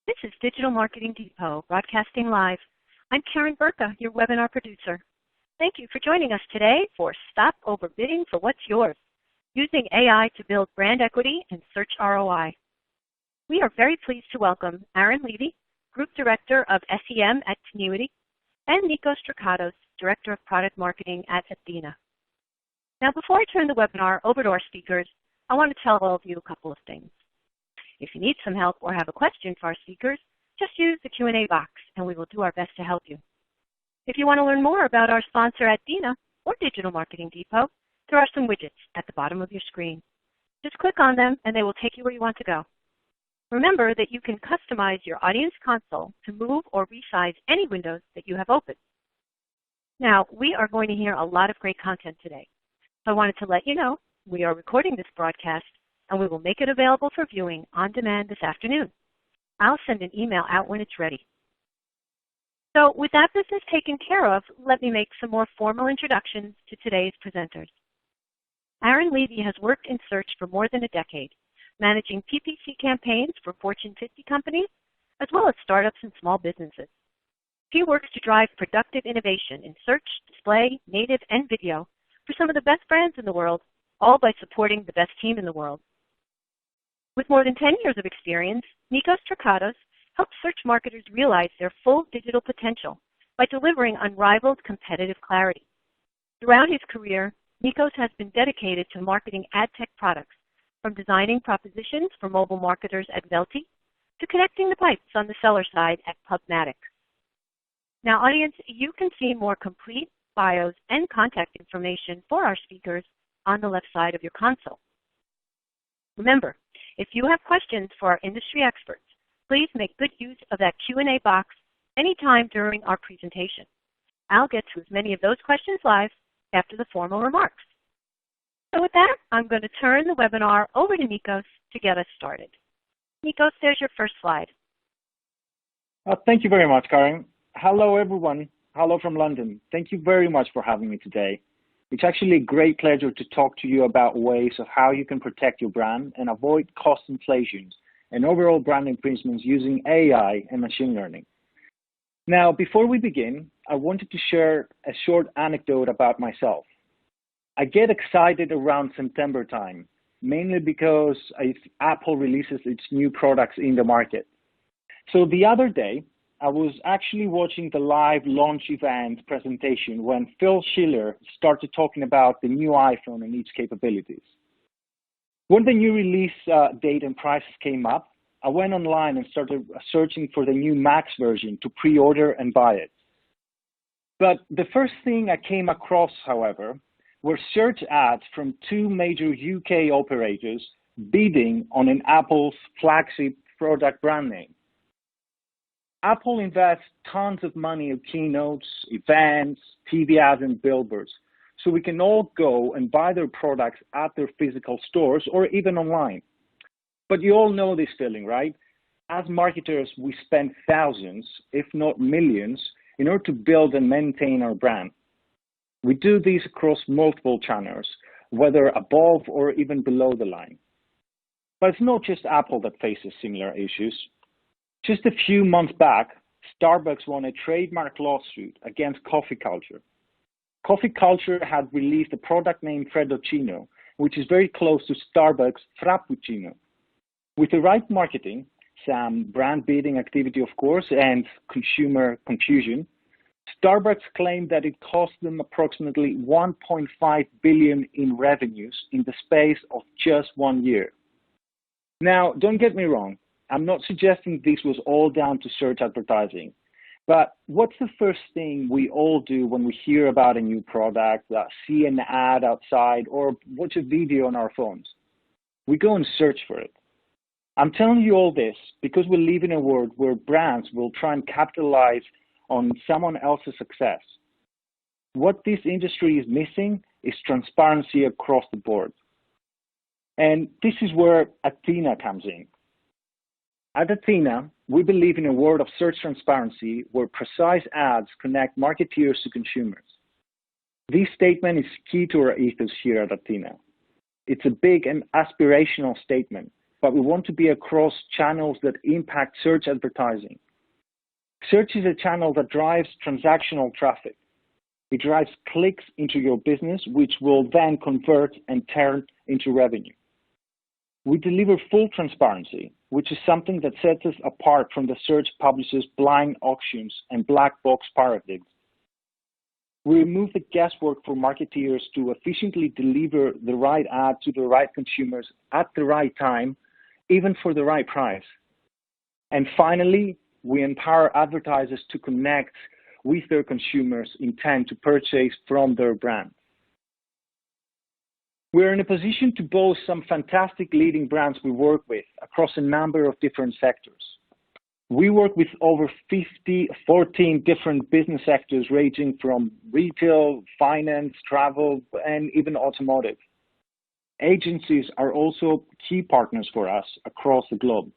This is Digital Marketing Depot, broadcasting live. I'm Karen Burka, your webinar producer. Thank you for joining us today for Stop Overbidding for What's Yours, using AI to build brand equity and search ROI. We are very pleased to welcome Aaron Levy, Group Director of SEM at Tenuity, and Nikos Trakatos, Director of Product Marketing at Athena. Now, before I turn the webinar over to our speakers, I want to tell all of you a couple of things. If you need some help or have a question for our speakers, just use the Q&A box and we will do our best to help you. If you want to learn more about our sponsor Athena or Digital Marketing Depot, there are some widgets at the bottom of your screen. Just click on them and they will take you where you want to go. Remember that you can customize your audience console to move or resize any windows that you have open. Now, we are going to hear a lot of great content today. So I wanted to let you know we are recording this broadcast and we will make it available for viewing on demand this afternoon. I'll send an email out when it's ready. So with that business taken care of, let me make some more formal introductions to today's presenters. Aaron Levy has worked in search for more than a decade, managing PPC campaigns for Fortune 50 companies, as well as startups and small businesses. He works to drive productive innovation in search, display, native, and video for some of the best brands in the world, all by supporting the best team in the world. With more than 10 years of experience, Nikos Trakatos helps search marketers realize their full digital potential by delivering unrivaled competitive clarity. Throughout his career, Nikos has been dedicated to marketing ad tech products, from designing propositions for mobile marketers at Velti to connecting the pipes on the seller side at Pubmatic. Now, audience, you can see more complete bios and contact information for our speakers on the left side of your console. Remember, if you have questions for our industry experts, please make good use of that Q&A box anytime during our presentation. I'll get to as many of those questions live after the formal remarks. So with that, I'm going to turn the webinar over to Nikos to get us started. Nikos, there's your first slide. Thank you very much, Karen. Hello, everyone. Hello from London. Thank you very much for having me today. It's actually a great pleasure to talk to you about ways of how you can protect your brand and avoid cost inflations and overall brand infringements using AI and machine learning. Now, before we begin, I wanted to share a short anecdote about myself. I get excited around September time, mainly because Apple releases its new products in the market. So the other day, I was actually watching the live launch event presentation when Phil Schiller started talking about the new iPhone and its capabilities. When the new release date and prices came up, I went online and started searching for the new Max version to pre-order and buy it. But the first thing I came across, however, were search ads from two major UK operators bidding on an Apple's flagship product brand name. Apple invests tons of money in keynotes, events, TV ads, and billboards, so we can all go and buy their products at their physical stores or even online. But you all know this feeling, right? As marketers, we spend thousands, if not millions, in order to build and maintain our brand. We do this across multiple channels, whether above or even below the line. But it's not just Apple that faces similar issues. Just a few months back, Starbucks won a trademark lawsuit against coffee culture. Coffee culture had released a product named Freddoccino, which is very close to Starbucks Frappuccino. With the right marketing, some brand building activity, of course, and consumer confusion, Starbucks claimed that it cost them approximately $1.5 billion in revenues in the space of just 1 year. Now, don't get me wrong. I'm not suggesting this was all down to search advertising, but what's the first thing we all do when we hear about a new product, see an ad outside, or watch a video on our phones? We go and search for it. I'm telling you all this because we live in a world where brands will try and capitalize on someone else's success. What this industry is missing is transparency across the board. And this is where Athena comes in. At Athena, we believe in a world of search transparency where precise ads connect marketeers to consumers. This statement is key to our ethos here at Athena. It's a big and aspirational statement but we want to be across channels that impact search advertising. Search is a channel that drives transactional traffic. It drives clicks into your business, which will then convert and turn into revenue. We deliver full transparency, which is something that sets us apart from the search publishers' blind auctions and black box paradigms. We remove the guesswork for marketeers to efficiently deliver the right ad to the right consumers at the right time, even for the right price. And finally, we empower advertisers to connect with their consumers' intent to purchase from their brand. We're in a position to boast some fantastic leading brands we work with across a number of different sectors. We work with over 14 different business sectors ranging from retail, finance, travel, and even automotive. Agencies are also key partners for us across the globe.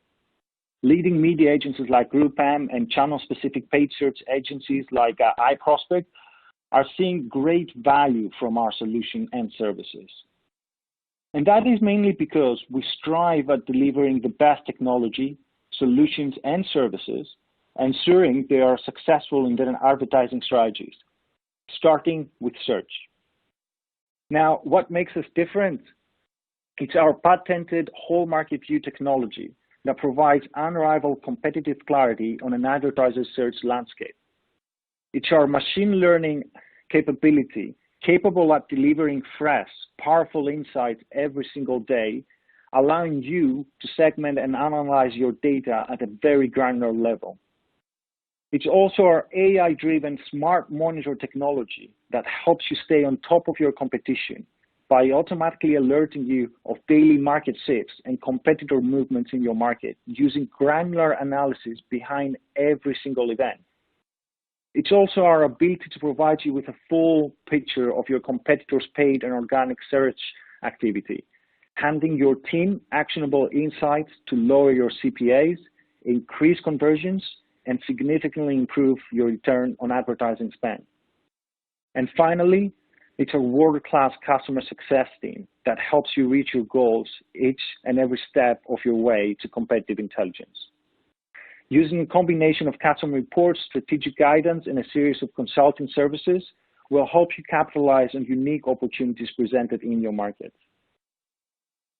Leading media agencies like GroupM and channel-specific paid search agencies like iProspect are seeing great value from our solution and services. And that is mainly because we strive at delivering the best technology, solutions, and services, ensuring they are successful in their advertising strategies, starting with search. Now, what makes us different? It's our patented whole market view technology that provides unrivaled competitive clarity on an advertiser's search landscape. It's our machine learning capability, capable of delivering fresh, powerful insights every single day, allowing you to segment and analyze your data at a very granular level. It's also our AI-driven smart monitor technology that helps you stay on top of your competition by automatically alerting you of daily market shifts and competitor movements in your market using granular analysis behind every single event. It's also our ability to provide you with a full picture of your competitors' paid and organic search activity, handing your team actionable insights to lower your CPAs, increase conversions, and significantly improve your return on advertising spend. And finally, it's a world-class customer success team that helps you reach your goals each and every step of your way to competitive intelligence. Using a combination of customer reports, strategic guidance, and a series of consulting services will help you capitalize on unique opportunities presented in your market.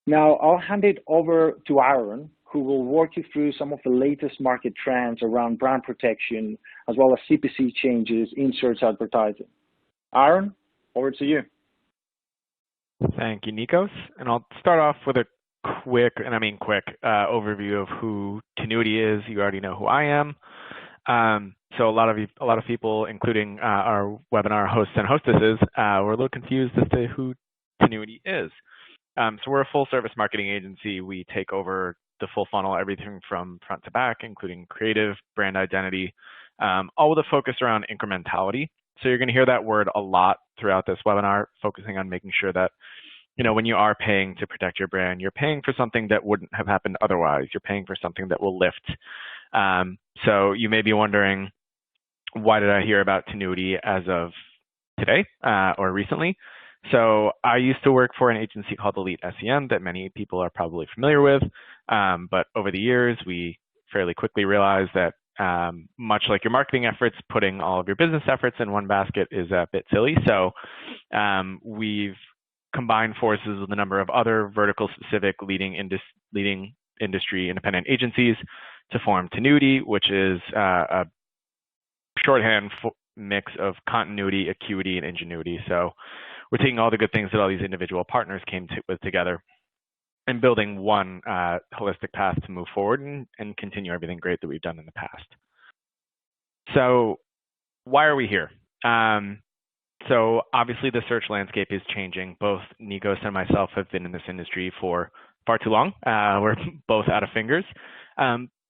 Now, I'll hand it over to Aaron, who will walk you through some of the latest market trends around brand protection, as well as CPC changes in search advertising. Aaron, over to you. Thank you, Nikos. And I'll start off with a quick, and I mean quick, overview of who Tinuiti is. You already know who I am. So a lot of people, including our webinar hosts and hostesses, were a little confused as to who Tinuiti is. So we're a full-service marketing agency. We take over the full funnel, everything from front to back, including creative, brand identity, all with a focus around incrementality. So you're going to hear that word a lot throughout this webinar, focusing on making sure that, you know, when you are paying to protect your brand, you're paying for something that wouldn't have happened otherwise. You're paying for something that will lift. So you may be wondering, why did I hear about Tinuiti as of today or recently? So I used to work for an agency called Elite SEM that many people are probably familiar with. But over the years, we fairly quickly realized that much like your marketing efforts, putting all of your business efforts in one basket is a bit silly. So we've combined forces with a number of other vertical-specific leading industry independent agencies to form Tinuiti, which is a shorthand mix of continuity, acuity, and ingenuity. So we're taking all the good things that all these individual partners came with together and building one holistic path to move forward and continue everything great that we've done in the past. So why are we here? So obviously the search landscape is changing. Both Nikos and myself have been in this industry for far too long. We're both out of fingers.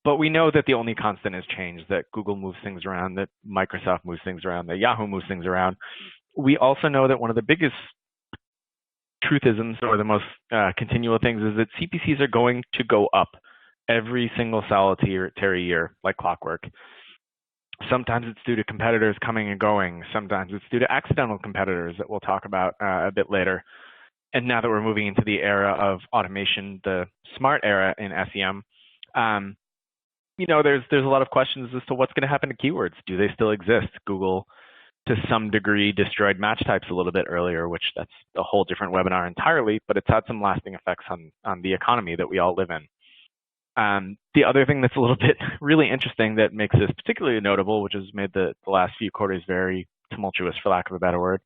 But we know that the only constant is change, that Google moves things around, that Microsoft moves things around, that Yahoo moves things around. We also know that one of the biggest truthisms or the most continual things is that CPCs are going to go up every single solitary year like clockwork. Sometimes it's due to competitors coming and going. Sometimes it's due to accidental competitors that we'll talk about a bit later. And now that we're moving into the era of automation, the smart era in SEM, there's a lot of questions as to what's going to happen to keywords. Do they still exist? Google, to some degree, destroyed match types a little bit earlier, which that's a whole different webinar entirely, but it's had some lasting effects on the economy that we all live in. The other thing that's a little bit really interesting that makes this particularly notable, which has made the last few quarters very tumultuous, for lack of a better word,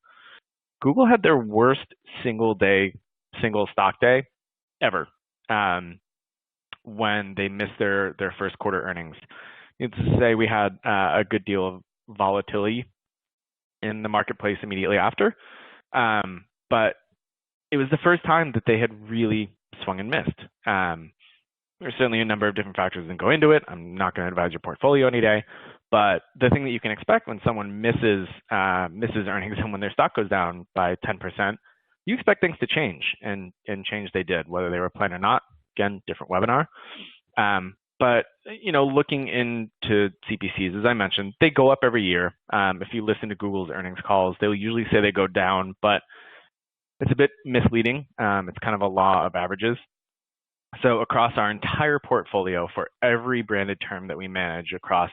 Google had their worst single stock day ever when they missed their first quarter earnings. It's to say we had a good deal of volatility in the marketplace immediately after, but it was the first time that they had really swung and missed. There's certainly a number of different factors that go into it. I'm not going to advise your portfolio any day, but the thing that you can expect when someone misses earnings and when their stock goes down by 10%, you expect things to change, and change they did, whether they were planned or not. Again, different webinar. But looking into CPCs, as I mentioned, they go up every year. If you listen to Google's earnings calls, they'll usually say they go down, but it's a bit misleading. It's kind of a law of averages. So across our entire portfolio, for every branded term that we manage across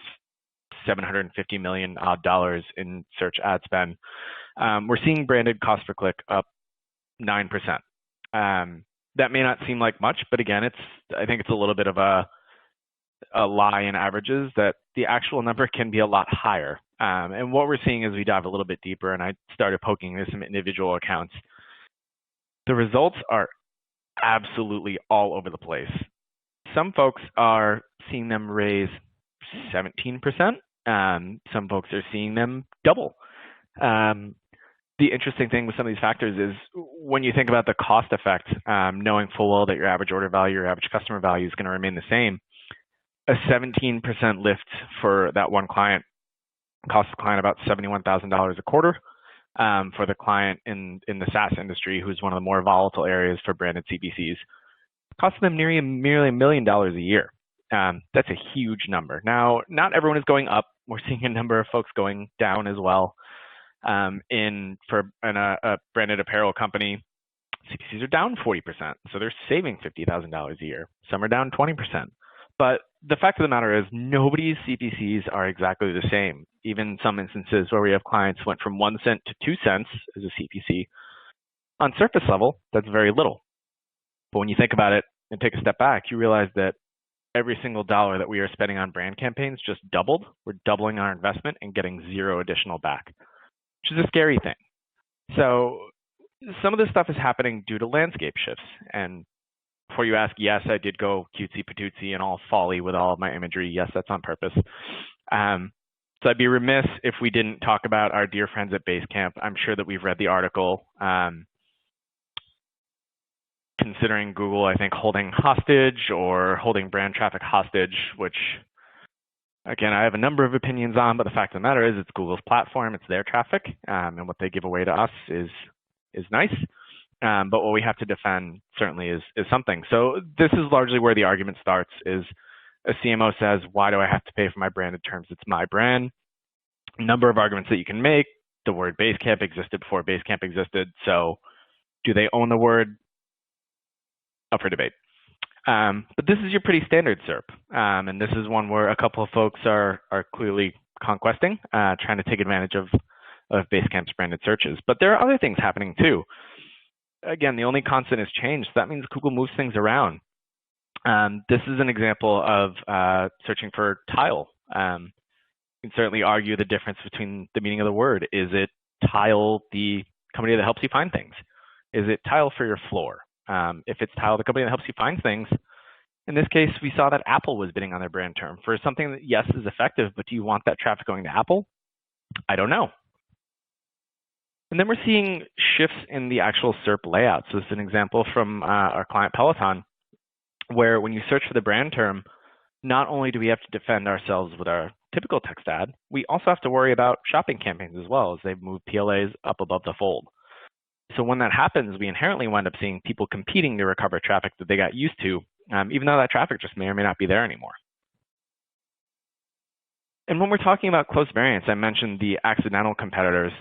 $750 million odd in search ad spend, we're seeing branded cost per click up 9%. That may not seem like much, but again, I think it's a little bit of a lie in averages, that the actual number can be a lot higher. And what we're seeing as we dive a little bit deeper, and I started poking into some individual accounts, the results are absolutely all over the place. Some folks are seeing them raise 17%. Some folks are seeing them double. The interesting thing with some of these factors is when you think about the cost effect, knowing full well that your average order value, your average customer value is going to remain the same, a 17% lift for that one client costs the client about $71,000 a quarter. For the client in the SaaS industry, who's one of the more volatile areas for branded CPCs, costs them nearly $1 million a year. That's a huge number. Now, not everyone is going up. We're seeing a number of folks going down as well. In a branded apparel company, CPCs are down 40%, so they're saving $50,000 a year. Some are down 20%. But the fact of the matter is, nobody's CPCs are exactly the same. Even some instances where we have clients went from 1 cent to 2 cents as a CPC. On surface level, that's very little. But when you think about it and take a step back, you realize that every single dollar that we are spending on brand campaigns just doubled. We're doubling our investment and getting zero additional back, which is a scary thing. So some of this stuff is happening due to landscape shifts. And before you ask, yes, I did go cutesy patootsy and all folly with all of my imagery. Yes, that's on purpose. So I'd be remiss if we didn't talk about our dear friends at Basecamp. I'm sure that we've read the article considering Google, I think, holding hostage or holding brand traffic hostage, which, again, I have a number of opinions on, but the fact of the matter is it's Google's platform, it's their traffic, and what they give away to us is nice. But what we have to defend certainly is something. So this is largely where the argument starts, is a CMO says, why do I have to pay for my branded terms? It's my brand. A number of arguments that you can make. The word Basecamp existed before Basecamp existed. So do they own the word? Up for debate. But this is your pretty standard SERP. And this is one where a couple of folks are clearly conquesting, trying to take advantage of Basecamp's branded searches. But there are other things happening too. Again, the only constant is change. So that means Google moves things around. This is an example of searching for tile. You can certainly argue the difference between the meaning of the word. Is it tile, the company that helps you find things? Is it tile for your floor? If it's tile, the company that helps you find things. In this case, we saw that Apple was bidding on their brand term for something that, yes, is effective, but do you want that traffic going to Apple? I don't know. And then we're seeing shifts in the actual SERP layout. So this is an example from our client Peloton, where when you search for the brand term, not only do we have to defend ourselves with our typical text ad, we also have to worry about shopping campaigns as well, as they've moved PLAs up above the fold. So when that happens, we inherently wind up seeing people competing to recover traffic that they got used to, even though that traffic just may or may not be there anymore. And when we're talking about close variants, I mentioned the accidental competitors.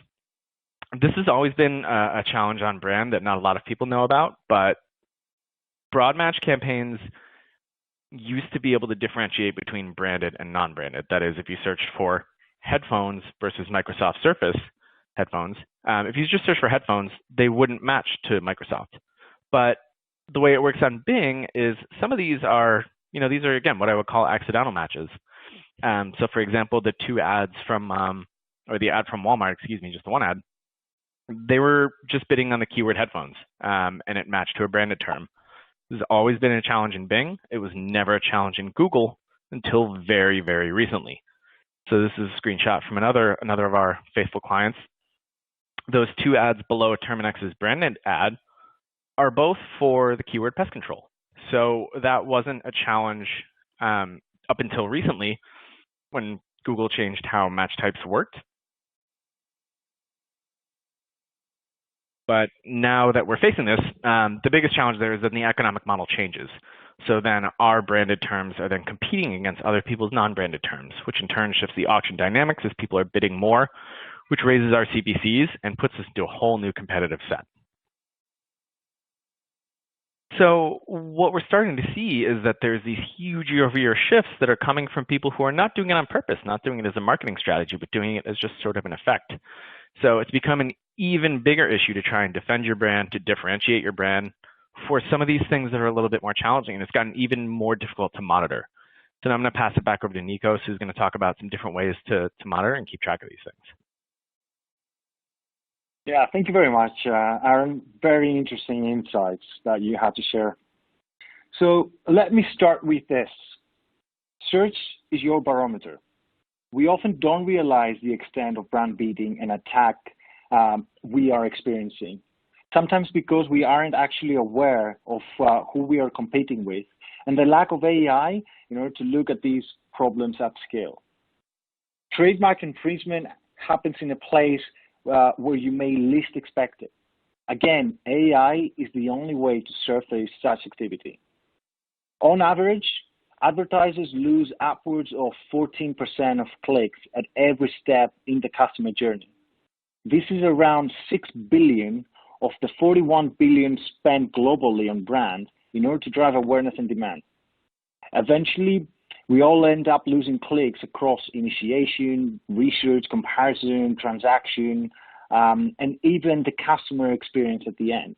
This has always been a challenge on brand that not a lot of people know about, but broad match campaigns used to be able to differentiate between branded and non-branded. That is, if you searched for headphones versus Microsoft Surface headphones, if you just search for headphones, they wouldn't match to Microsoft. But the way it works on Bing is some of these are, these are, again, what I would call accidental matches. So for example, the two ads from, or the ad from Walmart, just the one ad, they were just bidding on the keyword headphones, and it matched to a branded term. This has always been a challenge in Bing. It was never a challenge in Google until very, very recently. So this is a screenshot from another of our faithful clients. Those two ads below Terminix's branded ad are both for the keyword pest control. So that wasn't a challenge up until recently when Google changed how match types worked. But now that we're facing this, the biggest challenge there is that the economic model changes. So then our branded terms are then competing against other people's non-branded terms, which in turn shifts the auction dynamics as people are bidding more, which raises our CPCs and puts us into a whole new competitive set. So what we're starting to see is that there's these huge year-over-year shifts that are coming from people who are not doing it on purpose, not doing it as a marketing strategy, but doing it as just sort of an effect. So it's become an even bigger issue to try and defend your brand, to differentiate your brand for some of these things that are a little bit more challenging, and it's gotten even more difficult to monitor. So now I'm going to pass it back over to Nikos, who's going to talk about some different ways to monitor and keep track of these things. Yeah, thank you very much, Aaron. Very interesting insights that you had to share. So let me start with this. Search is your barometer. We often don't realize the extent of brand beating and attack we are experiencing, sometimes because we aren't actually aware of who we are competing with and the lack of AI in order to look at these problems at scale. Trademark infringement happens in a place where you may least expect it. Again, AI is the only way to surface such activity. On average, advertisers lose upwards of 14% of clicks at every step in the customer journey. This is around 6 billion of the 41 billion spent globally on brand in order to drive awareness and demand. Eventually, we all end up losing clicks across initiation, research, comparison, transaction, and even the customer experience at the end.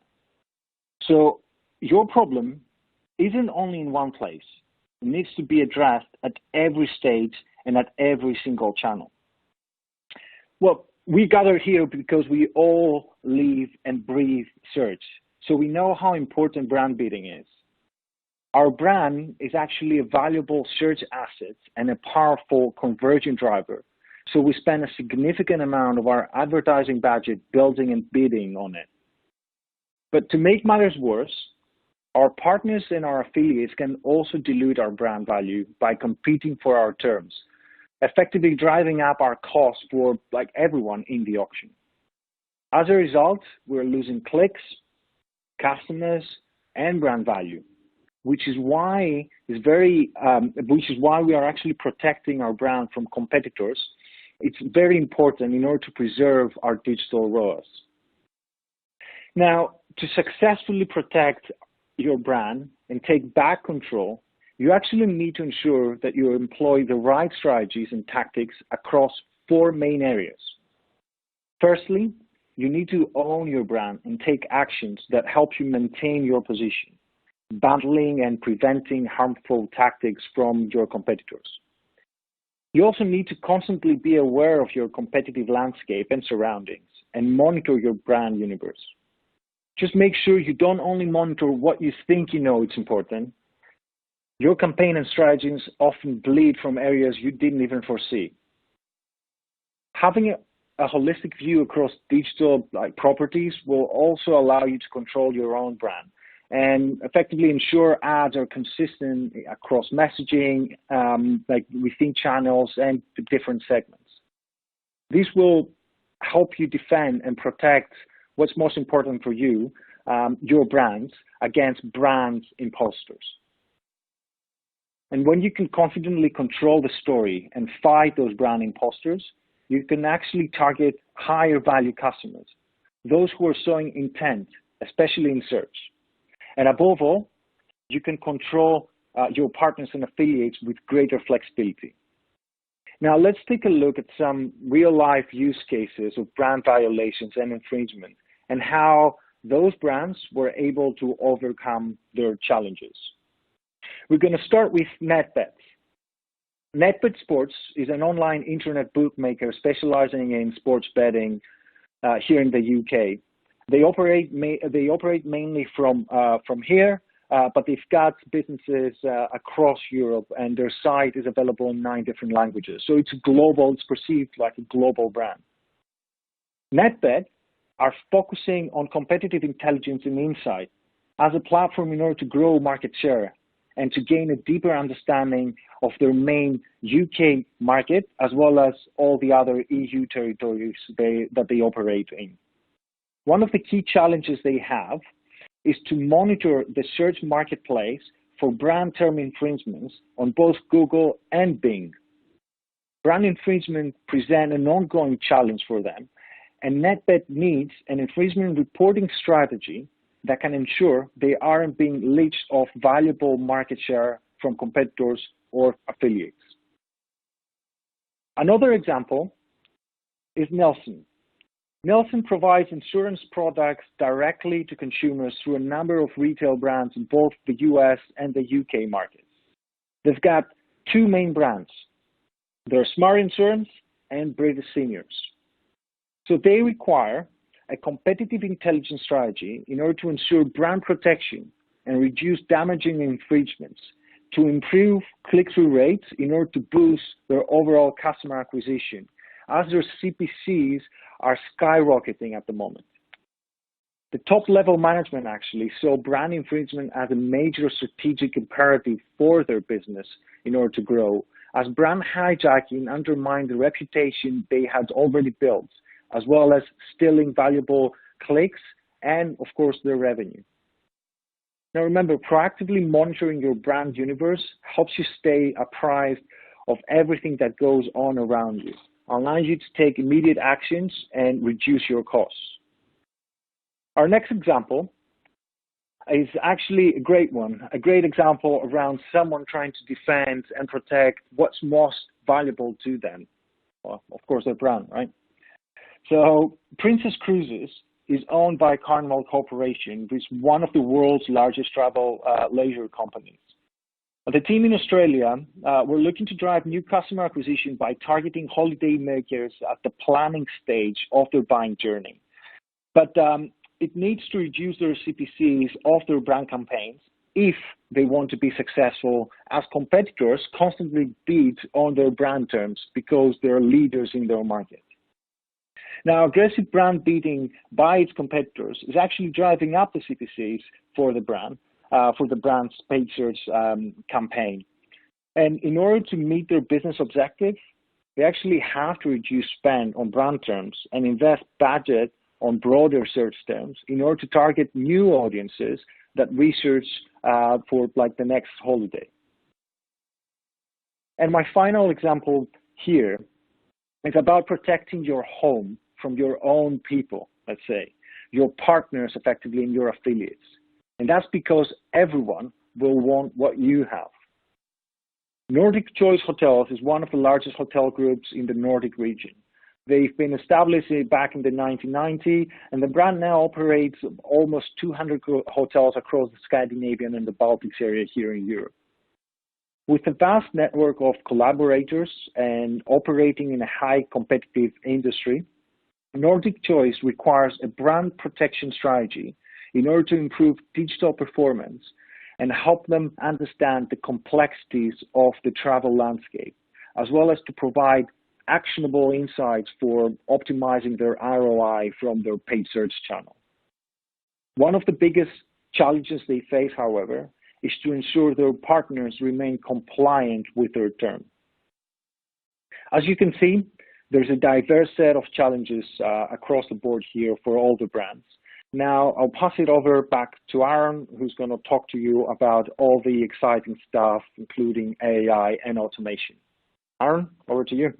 So your problem isn't only in one place. It needs to be addressed at every stage and at every single channel. Well, we gather here because we all live and breathe search. So we know how important brand bidding is. Our brand is actually a valuable search asset and a powerful conversion driver. So we spend a significant amount of our advertising budget building and bidding on it. But to make matters worse, our partners and our affiliates can also dilute our brand value by competing for our terms, effectively driving up our costs for everyone in the auction. As a result, we're losing clicks, customers, and brand value, which is why we are actually protecting our brand from competitors. It's very important in order to preserve our digital ROAS. Now, to successfully protect your brand and take back control, you actually need to ensure that you employ the right strategies and tactics across 4 main areas. Firstly, you need to own your brand and take actions that help you maintain your position, bundling and preventing harmful tactics from your competitors. You also need to constantly be aware of your competitive landscape and surroundings and monitor your brand universe. Just make sure you don't only monitor what you think you know it's important. Your campaign and strategies often bleed from areas you didn't even foresee. Having a holistic view across digital properties will also allow you to control your own brand and effectively ensure ads are consistent across messaging, within channels and different segments. This will help you defend and protect what's most important for you, your brands, against brand imposters. And when you can confidently control the story and fight those brand imposters, you can actually target higher value customers those who are showing intent, especially in search. And above all, you can control your partners and affiliates with greater flexibility. Now, let's take a look at some real-life use cases of brand violations and infringement and how those brands were able to overcome their challenges. We're going to start with NetBet. NetBet Sports is an online internet bookmaker specializing in sports betting here in the UK. They operate mainly from here, but they've got businesses across Europe, and their site is available in 9 different languages. So it's perceived like a global brand. NetBet are focusing on competitive intelligence and insight as a platform in order to grow market share and to gain a deeper understanding of their main UK market, as well as all the other EU territories that they operate in. One of the key challenges they have is to monitor the search marketplace for brand term infringements on both Google and Bing. Brand infringement present an ongoing challenge for them, and NetBet needs an infringement reporting strategy that can ensure they aren't being leached of valuable market share from competitors or affiliates. Another example is Nelson. Nelson provides insurance products directly to consumers through a number of retail brands in both the US and the UK markets. They've got 2 main brands. They're Smart Insurance and British Seniors. So they require a competitive intelligence strategy in order to ensure brand protection and reduce damaging infringements, to improve click-through rates in order to boost their overall customer acquisition, as their CPCs are skyrocketing at the moment. The top-level management actually saw brand infringement as a major strategic imperative for their business in order to grow, as brand hijacking undermined the reputation they had already built, as well as stealing valuable clicks and, of course, their revenue. Now remember, proactively monitoring your brand universe helps you stay apprised of everything that goes on around you, allows you to take immediate actions and reduce your costs. Our next example is actually a great one, a great example around someone trying to defend and protect what's most valuable to them. Well, of course, their brand, right? So Princess Cruises is owned by Carnival Corporation, which is one of the world's largest travel leisure companies. The team in Australia were looking to drive new customer acquisition by targeting holiday makers at the planning stage of their buying journey. But it needs to reduce their CPCs of their brand campaigns if they want to be successful, as competitors constantly bid on their brand terms because they're leaders in their market. Now, aggressive brand bidding by its competitors is actually driving up the CPCs for the brand's paid search campaign. And in order to meet their business objective, they actually have to reduce spend on brand terms and invest budget on broader search terms in order to target new audiences that research for like the next holiday. And my final example here is about protecting your home from your own people, let's say, your partners effectively and your affiliates. And that's because everyone will want what you have. Nordic Choice Hotels is one of the largest hotel groups in the Nordic region. They've been established back in the 1990s, and the brand now operates almost 200 hotels across the Scandinavian and the Baltics area here in Europe. With a vast network of collaborators and operating in a high competitive industry, Nordic Choice requires a brand protection strategy in order to improve digital performance and help them understand the complexities of the travel landscape, as well as to provide actionable insights for optimizing their ROI from their paid search channel. One of the biggest challenges they face, however, is to ensure their partners remain compliant with their term. As you can see, there's a diverse set of challenges across the board here for all the brands. Now, I'll pass it over back to Aaron, who's going to talk to you about all the exciting stuff, including AI and automation. Aaron, over to you.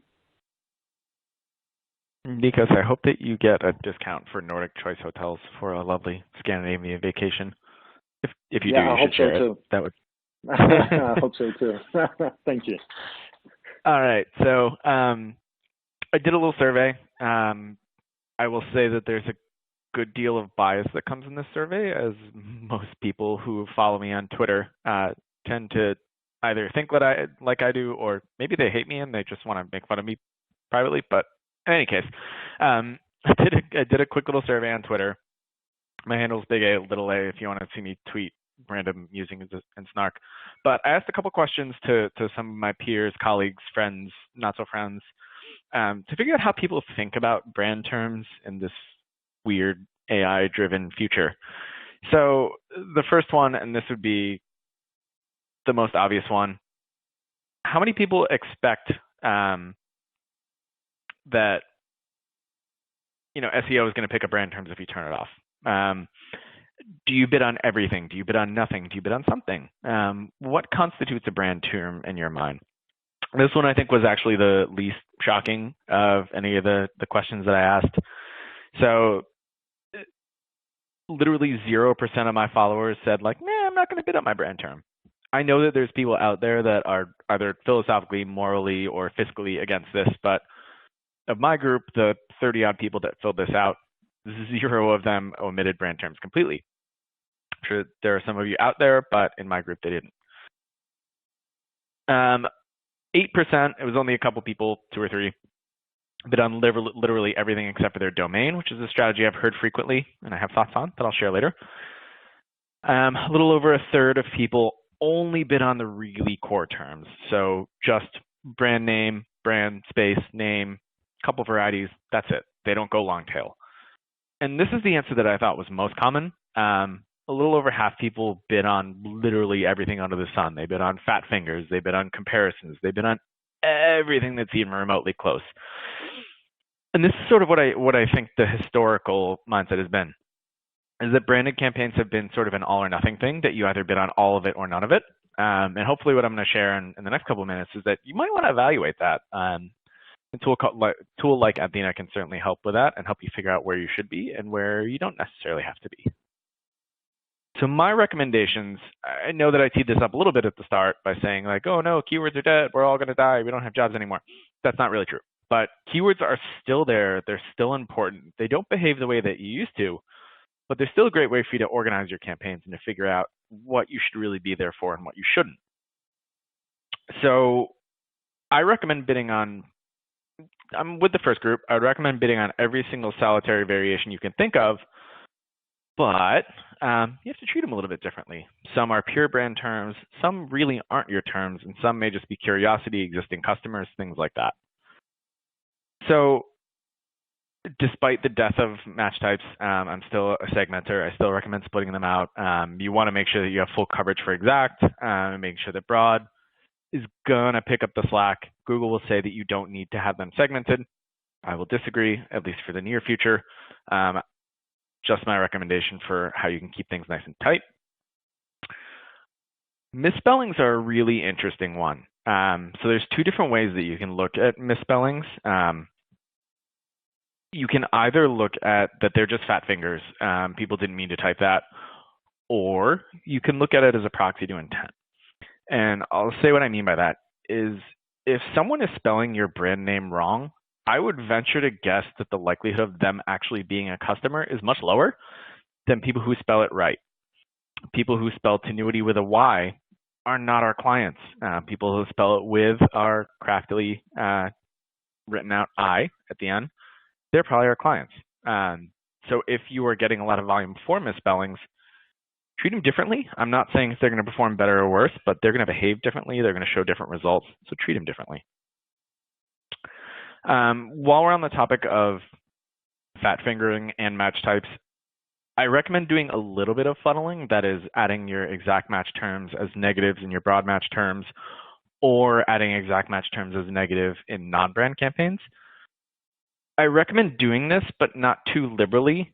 Nikos, I hope that you get a discount for Nordic Choice Hotels for a lovely Scandinavian vacation. If you do, you should share it. That would. I hope so too. Thank you. All right. So I did a little survey. I will say that there's a good deal of bias that comes in this survey, as most people who follow me on Twitter tend to either think like I do, or maybe they hate me and they just want to make fun of me privately. But in any case, I did a quick little survey on Twitter. My handle's big A, little a, if you want to see me tweet random musings and snark. But I asked a couple questions to some of my peers, colleagues, friends, not so friends, to figure out how people think about brand terms in this weird AI-driven future. So the first one, and this would be the most obvious one, how many people expect that SEO is going to pick up brand terms if you turn it off? Do you bid on everything? Do you bid on nothing? Do you bid on something? What constitutes a brand term in your mind? This one I think was actually the least shocking of any of the questions that I asked. So literally 0% of my followers said like, nah, I'm not going to bid on my brand term. I know that there's people out there that are either philosophically, morally, or fiscally against this, but of my group, the 30-odd people that filled this out, 0 of them omitted brand terms completely. I'm sure there are some of you out there, but in my group, they didn't. 8%, it was only a couple people, 2 or 3, bid on literally everything except for their domain, which is a strategy I've heard frequently and I have thoughts on that I'll share later. A little over 1/3 of people only bid on the really core terms. So just brand name, brand, space, name, couple varieties, that's it. They don't go long tail. And this is the answer that I thought was most common. A little over half people bid on literally everything under the sun. They bid on fat fingers. They bid on comparisons. They bid on everything that's even remotely close. And this is sort of what I think the historical mindset has been, is that branded campaigns have been sort of an all or nothing thing, that you either bid on all of it or none of it. And hopefully what I'm going to share in the next couple of minutes is that you might want to evaluate that. A tool like Athena can certainly help with that and help you figure out where you should be and where you don't necessarily have to be. So my recommendations, I know that I teed this up a little bit at the start by saying like, oh no, keywords are dead, we're all going to die, we don't have jobs anymore. That's not really true. But keywords are still there, they're still important. They don't behave the way that you used to, but they're still a great way for you to organize your campaigns and to figure out what you should really be there for and what you shouldn't. So I recommend bidding on, I'm with the first group, I would recommend bidding on every single solitary variation you can think of, but you have to treat them a little bit differently. Some are pure brand terms, some really aren't your terms, and some may just be curiosity, existing customers, things like that. So despite the death of match types, I'm still a segmenter. I still recommend splitting them out. You want to make sure that you have full coverage for exact, make sure that broad is going to pick up the slack. Google will say that you don't need to have them segmented. I will disagree, at least for the near future. Just my recommendation for how you can keep things nice and tight. Misspellings are a really interesting one. So there's 2 different ways that you can look at misspellings. You can either look at that they're just fat fingers, people didn't mean to type that, or you can look at it as a proxy to intent. And I'll say what I mean by that is if someone is spelling your brand name wrong, I would venture to guess that the likelihood of them actually being a customer is much lower than people who spell it right. People who spell Tenuity with a Y are not our clients. People who spell it with are craftily written out I at the end. They're probably our clients. So if you are getting a lot of volume for misspellings, treat them differently. I'm not saying if they're going to perform better or worse, but they're going to behave differently. They're going to show different results. So treat them differently. While we're on the topic of fat fingering and match types, I recommend doing a little bit of funneling. That is adding your exact match terms as negatives in your broad match terms, or adding exact match terms as negative in non-brand campaigns. I recommend doing this, but not too liberally,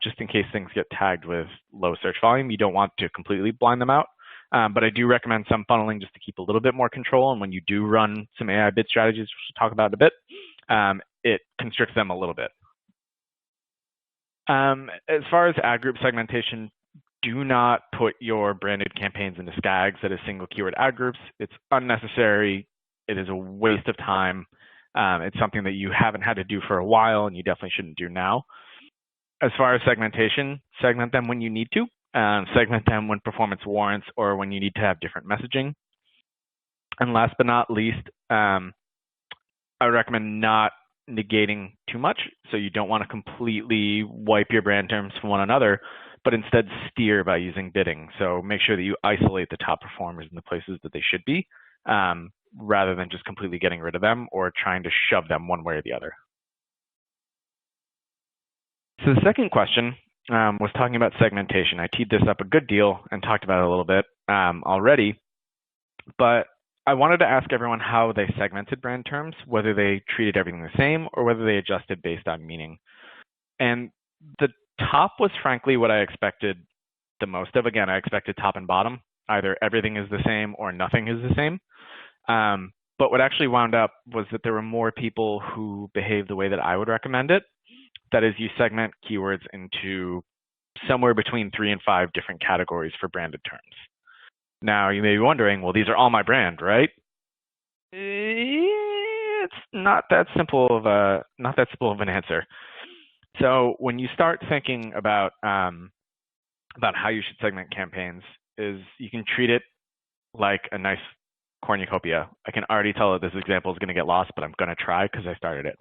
just in case things get tagged with low search volume. You don't want to completely blind them out. But I do recommend some funneling just to keep a little bit more control. And when you do run some AI bid strategies, which we'll talk about in a bit, it constricts them a little bit. As far as ad group segmentation, do not put your branded campaigns into SKAGs, that is single keyword ad groups. It's unnecessary. It is a waste of time. It's something that you haven't had to do for a while, and you definitely shouldn't do now. As far as segmentation, segment them when you need to. Segment them when performance warrants or when you need to have different messaging. And last but not least, I would recommend not negating too much. So you don't want to completely wipe your brand terms from one another, but instead steer by using bidding. So make sure that you isolate the top performers in the places that they should be, rather than just completely getting rid of them or trying to shove them one way or the other. So the second question was talking about segmentation. I teed this up a good deal and talked about it a little bit already, but I wanted to ask everyone how they segmented brand terms, whether they treated everything the same or whether they adjusted based on meaning. And the top was frankly what I expected the most of. Again, I expected top and bottom. Either everything is the same or nothing is the same. But what actually wound up was that there were more people who behaved the way that I would recommend it. That is, you segment keywords into somewhere between 3 and 5 different categories for branded terms. Now, you may be wondering, well, these are all my brand, right? It's not that simple of an answer. So when you start thinking about how you should segment campaigns, is you can treat it like a nice cornucopia. I can already tell that this example is going to get lost, but I'm going to try because I started it.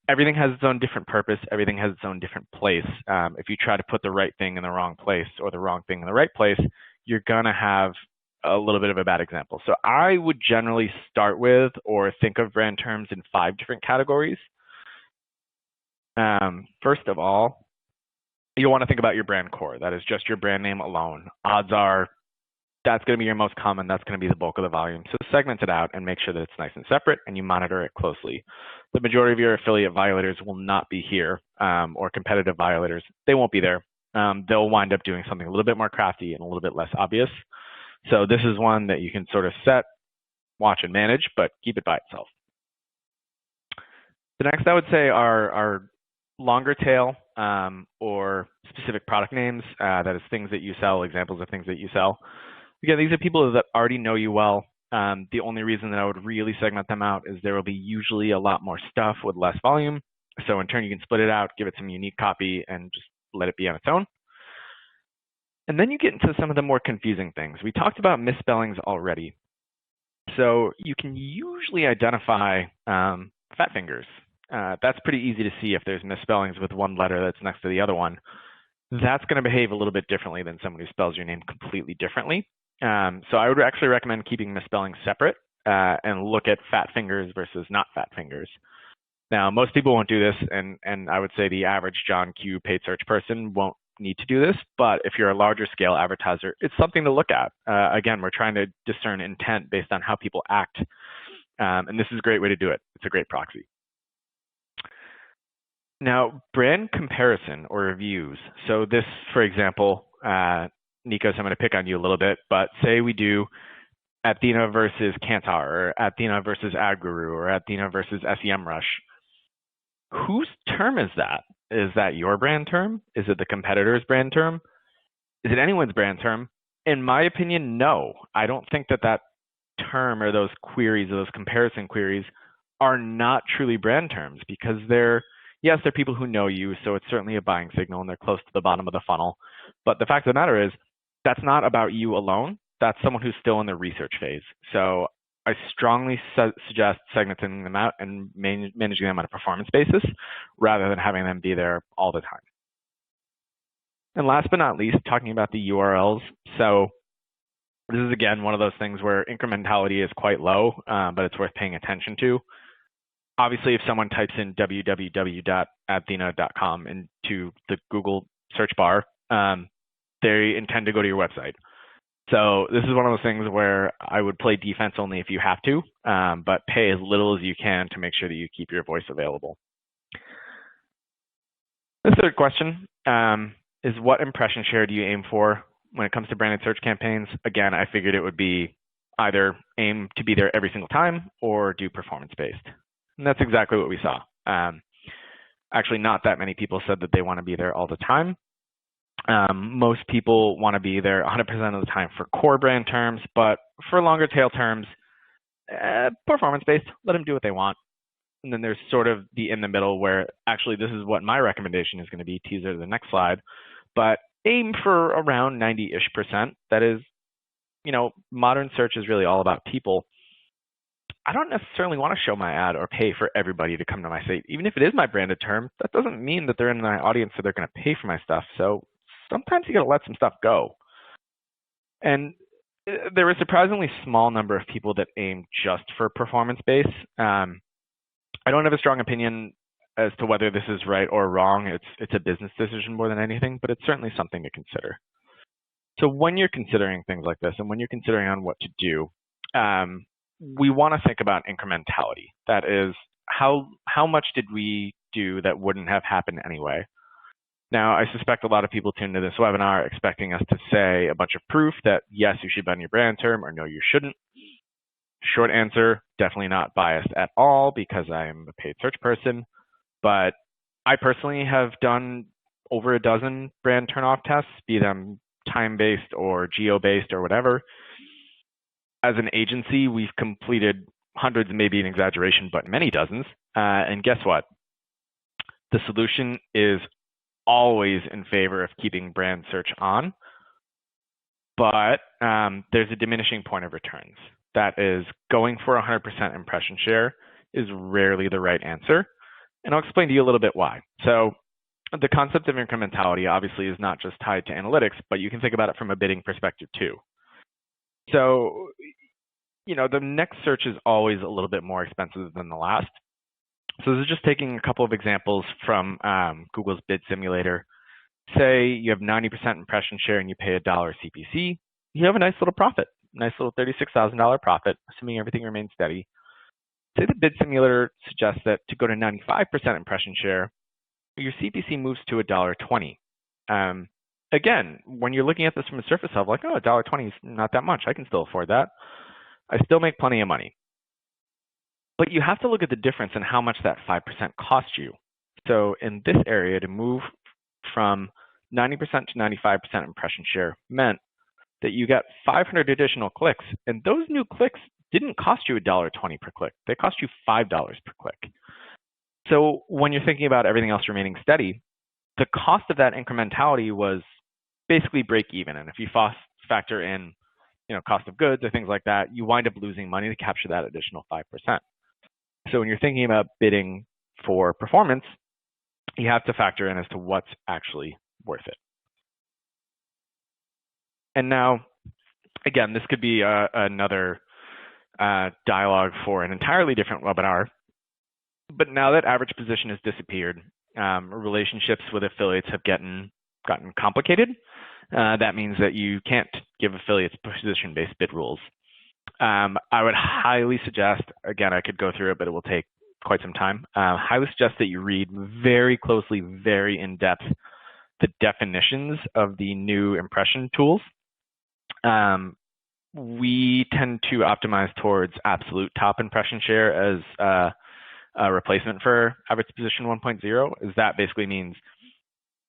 Everything has its own different purpose. Everything has its own different place. If you try to put the right thing in the wrong place or the wrong thing in the right place, you're going to have a little bit of a bad example. So I would generally start with or think of brand terms in 5 different categories. First of all, you'll want to think about your brand core. That is just your brand name alone. Odds are that's going to be your most common. That's going to be the bulk of the volume. So segment it out and make sure that it's nice and separate and you monitor it closely. The majority of your affiliate violators will not be here, or competitive violators. They won't be there. They'll wind up doing something a little bit more crafty and a little bit less obvious. So this is one that you can sort of set, watch, and manage, but keep it by itself. The next I would say are longer tail or specific product names. That is things that you sell, examples of things that you sell. Again, these are people that already know you well. The only reason that I would really segment them out is there will be usually a lot more stuff with less volume. So in turn, you can split it out, give it some unique copy, and just let it be on its own. And then you get into some of the more confusing things. We talked about misspellings already. So you can usually identify fat fingers. That's pretty easy to see if there's misspellings with one letter that's next to the other one. That's going to behave a little bit differently than someone who spells your name completely differently. So I would actually recommend keeping misspellings separate and look at fat fingers versus not fat fingers. Now, most people won't do this, and I would say the average John Q paid search person won't need to do this, but if you're a larger scale advertiser, it's something to look at. Again, we're trying to discern intent based on how people act, and this is a great way to do it. It's a great proxy. Now, brand comparison or reviews. So this, for example, Nikos, I'm going to pick on you a little bit, but say we do Athena versus Kantar, or Athena versus AdGuru, or Athena versus SEMrush. Whose term is that? Is that your brand term? Is it the competitor's brand term? Is it anyone's brand term? In my opinion, no. I don't think that term or those queries or those comparison queries are not truly brand terms, because they're people who know you, so it's certainly a buying signal and they're close to the bottom of the funnel. But the fact of the matter is, that's not about you alone. That's someone who's still in the research phase. So I strongly suggest segmenting them out and managing them on a performance basis rather than having them be there all the time. And last but not least, talking about the URLs. So this is, again, one of those things where incrementality is quite low, but it's worth paying attention to. Obviously, if someone types in www.athena.com into the Google search bar, they intend to go to your website. So this is one of those things where I would play defense only if you have to, but pay as little as you can to make sure that you keep your voice available. The third question is, what impression share do you aim for when it comes to branded search campaigns? Again, I figured it would be either aim to be there every single time or do performance-based. And that's exactly what we saw. Actually, not that many people said that they want to be there all the time. Most people want to be there 100% of the time for core brand terms, but for longer tail terms, performance-based, let them do what they want. And then there's sort of the in the middle where actually this is what my recommendation is going to be, teaser to the next slide, but aim for around 90-ish%. That is, modern search is really all about people. I don't necessarily want to show my ad or pay for everybody to come to my site. Even if it is my branded term, that doesn't mean that they're in my audience so they're going to pay for my stuff. So sometimes you got to let some stuff go. And there are a surprisingly small number of people that aim just for performance-based. I don't have a strong opinion as to whether this is right or wrong. It's a business decision more than anything, but it's certainly something to consider. So when you're considering things like this and when you're considering on what to do, we want to think about incrementality. That is, how much did we do that wouldn't have happened anyway? Now, I suspect a lot of people tune into this webinar expecting us to say a bunch of proof that yes, you should ban your brand term, or no, you shouldn't. Short answer, definitely not biased at all because I am a paid search person. But I personally have done over a dozen brand turnoff tests, be them time-based or geo-based or whatever. As an agency, we've completed hundreds, maybe an exaggeration, but many dozens. And guess what? The solution is always in favor of keeping brand search on, but there's a diminishing point of returns. That is, going for 100% impression share is rarely the right answer. And I'll explain to you a little bit why. So the concept of incrementality obviously is not just tied to analytics, but you can think about it from a bidding perspective too. So, the next search is always a little bit more expensive than the last. So this is just taking a couple of examples from Google's bid simulator. Say you have 90% impression share and you pay $1 CPC, you have a nice little profit, nice little $36,000 profit, assuming everything remains steady. Say the bid simulator suggests that to go to 95% impression share, your CPC moves to $1.20. Again, when you're looking at this from a surface level, like, oh, $1.20 is not that much. I can still afford that. I still make plenty of money. But you have to look at the difference in how much that 5% costs you. So in this area, to move from 90% to 95% impression share meant that you got 500 additional clicks. And those new clicks didn't cost you $1.20 per click. They cost you $5 per click. So when you're thinking about everything else remaining steady, the cost of that incrementality was basically break even. And if you factor in, cost of goods or things like that, you wind up losing money to capture that additional 5%. So when you're thinking about bidding for performance, you have to factor in as to what's actually worth it. And now, again, this could be another dialogue for an entirely different webinar. But now that average position has disappeared, relationships with affiliates have gotten complicated. That means that you can't give affiliates position-based bid rules. I would highly suggest, again, I could go through it, but it will take quite some time. Highly suggest that you read very closely, very in-depth, the definitions of the new impression tools. We tend to optimize towards absolute top impression share as a replacement for average position 1.0, is that basically means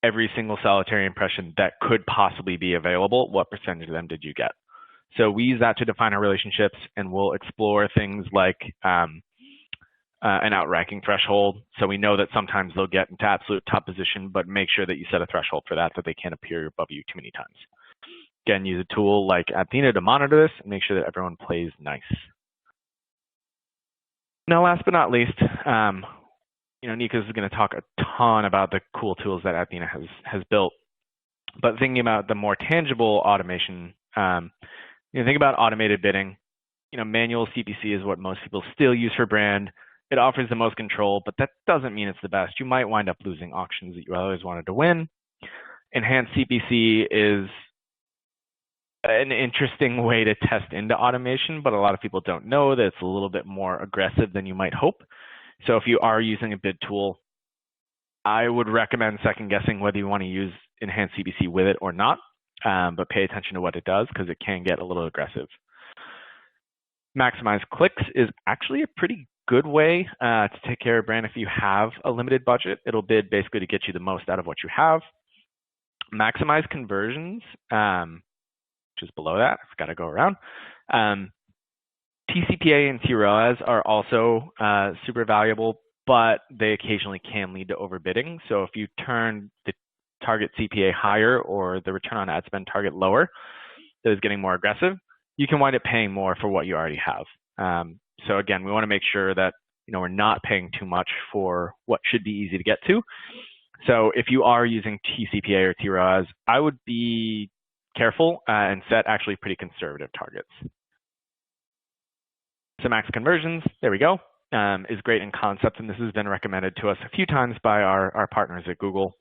every single solitary impression that could possibly be available, what percentage of them did you get? So we use that to define our relationships, and we'll explore things like an outranking threshold. So we know that sometimes they'll get into absolute top position, but make sure that you set a threshold for that they can't appear above you too many times. Again, use a tool like Athena to monitor this and make sure that everyone plays nice. Now, last but not least, Nikos is going to talk a ton about the cool tools that Athena has built. But thinking about the more tangible automation, think about automated bidding. Manual CPC is what most people still use for brand. It offers the most control, but that doesn't mean it's the best. You might wind up losing auctions that you always wanted to win. Enhanced CPC is an interesting way to test into automation, but a lot of people don't know that it's a little bit more aggressive than you might hope. So if you are using a bid tool, I would recommend second guessing whether you want to use enhanced CPC with it or not, but pay attention to what it does because it can get a little aggressive. Maximize clicks is actually a pretty good way to take care of brand if you have a limited budget. It'll bid basically to get you the most out of what you have. Maximize conversions, which is below that. I've got to go around. TCPA and TROAS are also super valuable, but they occasionally can lead to overbidding. So if you turn the target CPA higher or the return on ad spend target lower, that is getting more aggressive, you can wind up paying more for what you already have. So again, we want to make sure that we're not paying too much for what should be easy to get to. So if you are using TCPA or TROAS, I would be careful and set actually pretty conservative targets. So max conversions, there we go, is great in concept, and this has been recommended to us a few times by our partners at Google.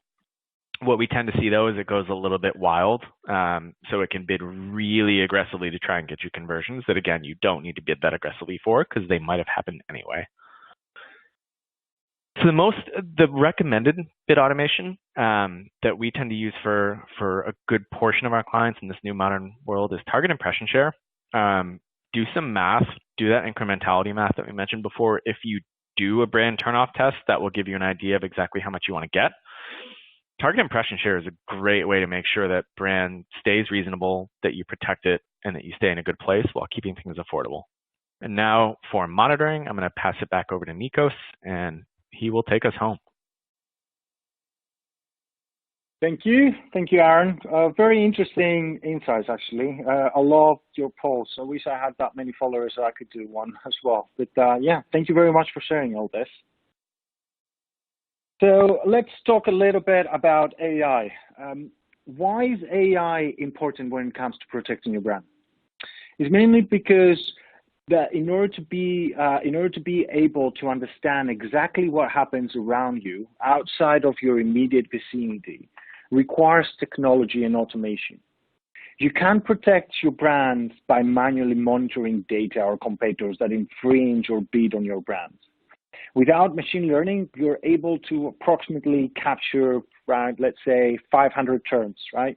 What we tend to see, though, is it goes a little bit wild, so it can bid really aggressively to try and get you conversions that, again, you don't need to bid that aggressively for because they might have happened anyway. So the recommended bid automation that we tend to use for a good portion of our clients in this new modern world is target impression share. Do some math, do that incrementality math that we mentioned before. If you do a brand turnoff test, that will give you an idea of exactly how much you want to get. Target impression share is a great way to make sure that brand stays reasonable, that you protect it, and that you stay in a good place while keeping things affordable. And now for monitoring, I'm going to pass it back over to Nikos, and he will take us home. Thank you, Aaron. Very interesting insights, actually. I love your post. I wish I had that many followers so I could do one as well. But yeah, thank you very much for sharing all this. So let's talk a little bit about AI. Why is AI important when it comes to protecting your brand? It's mainly because that in order to be able to understand exactly what happens around you outside of your immediate vicinity requires technology and automation. You can't protect your brand by manually monitoring data or competitors that infringe or bid on your brand. Without machine learning, you're able to approximately capture, right, let's say 500 terms, right?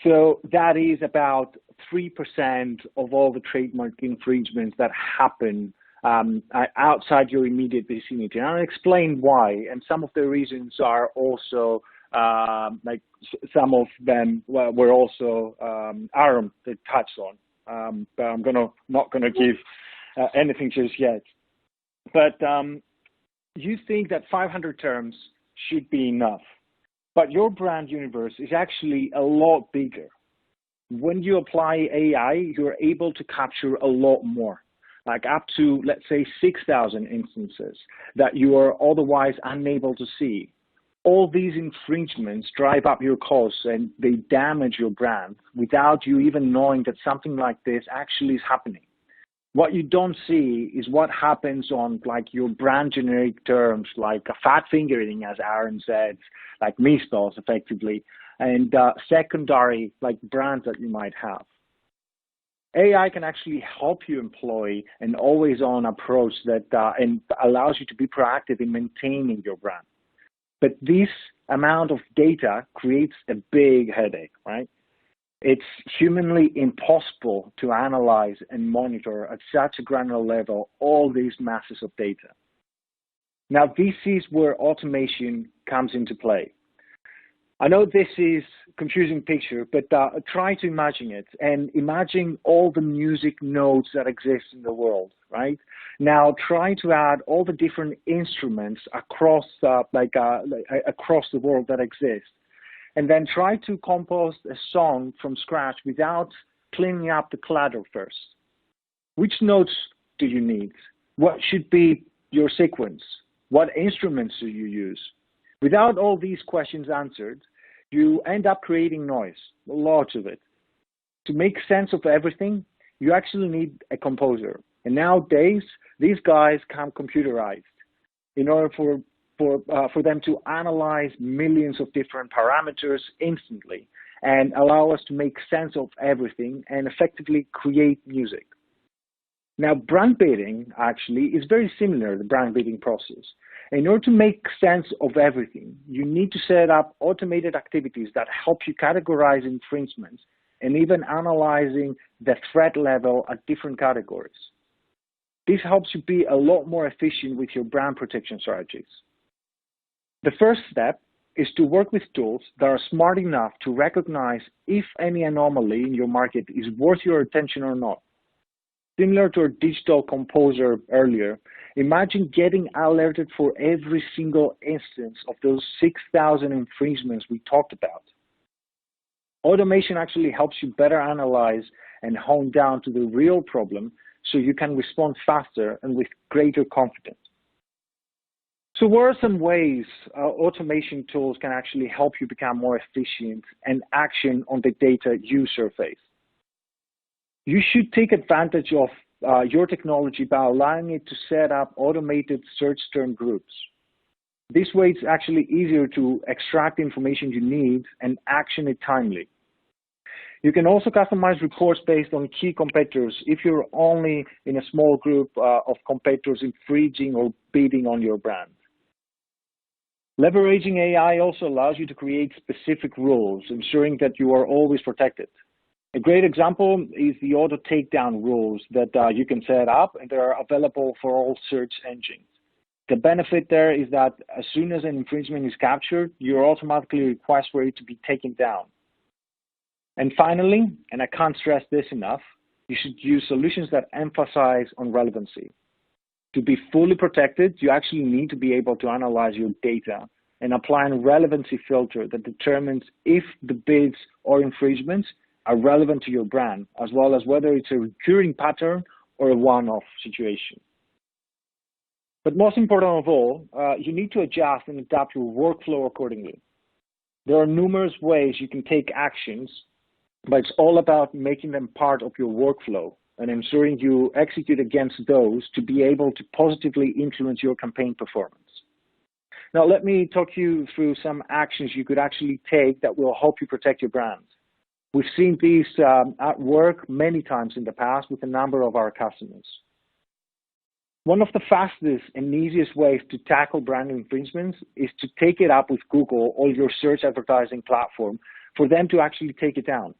So that is about 3% of all the trademark infringements that happen outside your immediate vicinity. And I'll explain why. And some of the reasons are also, like some of them were also Aaron that touched on. But I'm not gonna give anything just yet. But you think that 500 terms should be enough. But your brand universe is actually a lot bigger. When you apply AI, you're able to capture a lot more, like up to, let's say, 6,000 instances that you are otherwise unable to see. All these infringements drive up your costs and they damage your brand without you even knowing that something like this actually is happening. What you don't see is what happens on like your brand generic terms, like a fat fingering, as Aaron said, like misspells effectively, and secondary like brands that you might have. AI can actually help you employ an always-on approach that and allows you to be proactive in maintaining your brand. But this amount of data creates a big headache, right? It's humanly impossible to analyze and monitor at such a granular level all these masses of data. Now, this is where automation comes into play. I know this is a confusing picture, but try to imagine it and imagine all the music notes that exist in the world, right? Now, try to add all the different instruments across across the world that exist. And then try to compose a song from scratch without cleaning up the clutter first. Which notes do you need? What should be your sequence? What instruments do you use? Without all these questions answered, you end up creating noise, lots of it. To make sense of everything, you actually need a composer. And nowadays, these guys come computerized in order for them to analyze millions of different parameters instantly and allow us to make sense of everything and effectively create music. Now, brand bidding actually is very similar to the brand bidding process. In order to make sense of everything, you need to set up automated activities that help you categorize infringements and even analyzing the threat level at different categories. This helps you be a lot more efficient with your brand protection strategies. The first step is to work with tools that are smart enough to recognize if any anomaly in your market is worth your attention or not. Similar to our digital composer earlier, imagine getting alerted for every single instance of those 6,000 infringements we talked about. Automation actually helps you better analyze and hone down to the real problem so you can respond faster and with greater confidence. So what are some ways automation tools can actually help you become more efficient and action on the data you surface? You should take advantage of your technology by allowing it to set up automated search term groups. This way, it's actually easier to extract the information you need and action it timely. You can also customize reports based on key competitors if you're only in a small group of competitors infringing or bidding on your brand. Leveraging AI also allows you to create specific rules, ensuring that you are always protected. A great example is the auto takedown rules that you can set up, and they are available for all search engines. The benefit there is that as soon as an infringement is captured, you automatically request for it to be taken down. And finally, and I can't stress this enough, you should use solutions that emphasize on relevancy. To be fully protected, you actually need to be able to analyze your data and apply a relevancy filter that determines if the bids or infringements are relevant to your brand, as well as whether it's a recurring pattern or a one-off situation. But most important of all, you need to adjust and adapt your workflow accordingly. There are numerous ways you can take actions, but it's all about making them part of your workflow and ensuring you execute against those to be able to positively influence your campaign performance. Now, let me talk you through some actions you could actually take that will help you protect your brand. We've seen these at work many times in the past with a number of our customers. One of the fastest and easiest ways to tackle brand infringements is to take it up with Google or your search advertising platform for them to actually take it down.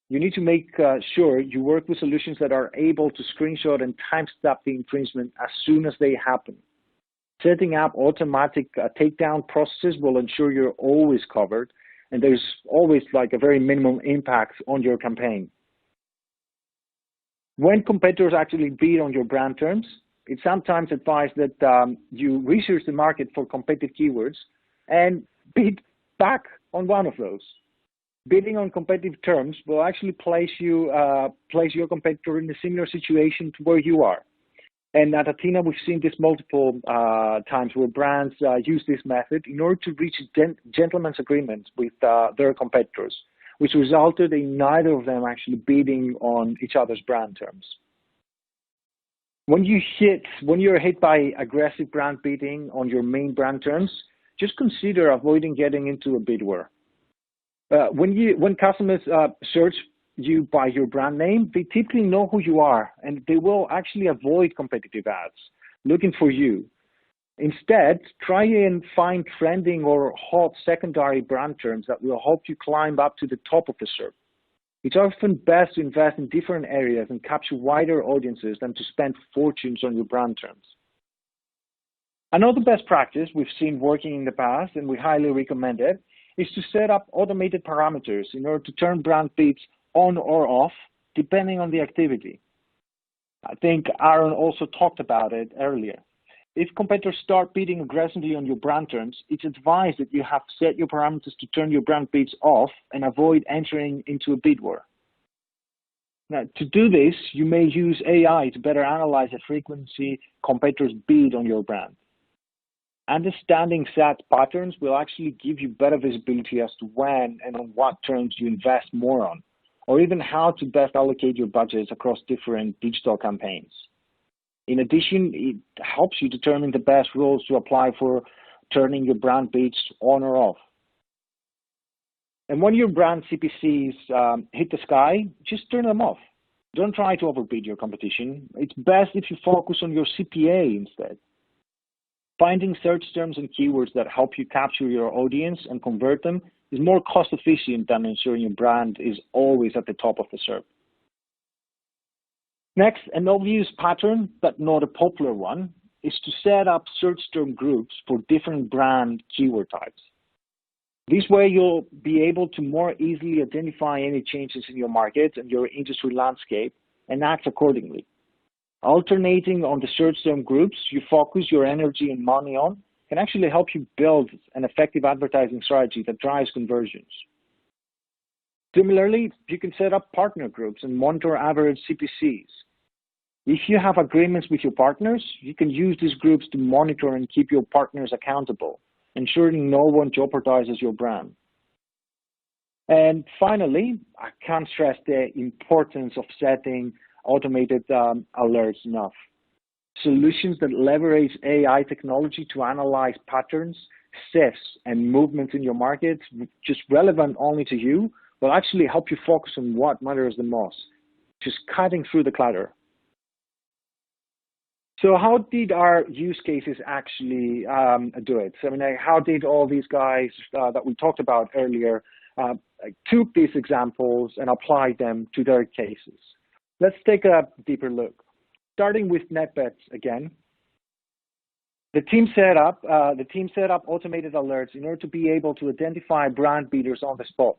You need to make sure you work with solutions that are able to screenshot and timestamp the infringement as soon as they happen. Setting up automatic takedown processes will ensure you're always covered, and there's always like a very minimum impact on your campaign. When competitors actually bid on your brand terms, it's sometimes advised that you research the market for competitive keywords and bid back on one of those. Bidding on competitive terms will actually place your competitor in a similar situation to where you are. And at Athena, we've seen this multiple times where brands use this method in order to reach a gentleman's agreement with their competitors, which resulted in neither of them actually bidding on each other's brand terms. When you're hit by aggressive brand bidding on your main brand terms, just consider avoiding getting into a bid war. When customers search you by your brand name, they typically know who you are, and they will actually avoid competitive ads looking for you. Instead, try and find trending or hot secondary brand terms that will help you climb up to the top of the SERP. It's often best to invest in different areas and capture wider audiences than to spend fortunes on your brand terms. Another best practice we've seen working in the past, and we highly recommend it, is to set up automated parameters in order to turn brand bids on or off, depending on the activity. I think Aaron also talked about it earlier. If competitors start bidding aggressively on your brand terms, it's advised that you have set your parameters to turn your brand bids off and avoid entering into a bid war. Now, to do this, you may use AI to better analyze the frequency competitors bid on your brand. Understanding set patterns will actually give you better visibility as to when and on what terms you invest more on, or even how to best allocate your budgets across different digital campaigns. In addition, it helps you determine the best rules to apply for turning your brand bids on or off. And when your brand CPCs hit the sky, just turn them off. Don't try to overbid your competition. It's best if you focus on your CPA instead. Finding search terms and keywords that help you capture your audience and convert them is more cost efficient than ensuring your brand is always at the top of the SERP. Next, an obvious pattern, but not a popular one, is to set up search term groups for different brand keyword types. This way, you'll be able to more easily identify any changes in your market and your industry landscape and act accordingly. Alternating on the search term groups you focus your energy and money on can actually help you build an effective advertising strategy that drives conversions. Similarly, you can set up partner groups and monitor average CPCs. If you have agreements with your partners, you can use these groups to monitor and keep your partners accountable, ensuring no one jeopardizes your brand. And finally, I can't stress the importance of setting automated alerts enough. Solutions that leverage AI technology to analyze patterns, shifts, and movements in your market, just relevant only to you, will actually help you focus on what matters the most, just cutting through the clutter. So how did our use cases actually do it? So, I mean, how did all these guys that we talked about earlier took these examples and applied them to their cases? Let's take a deeper look. Starting with NetBets again, the team set up automated alerts in order to be able to identify brand beaters on the spot.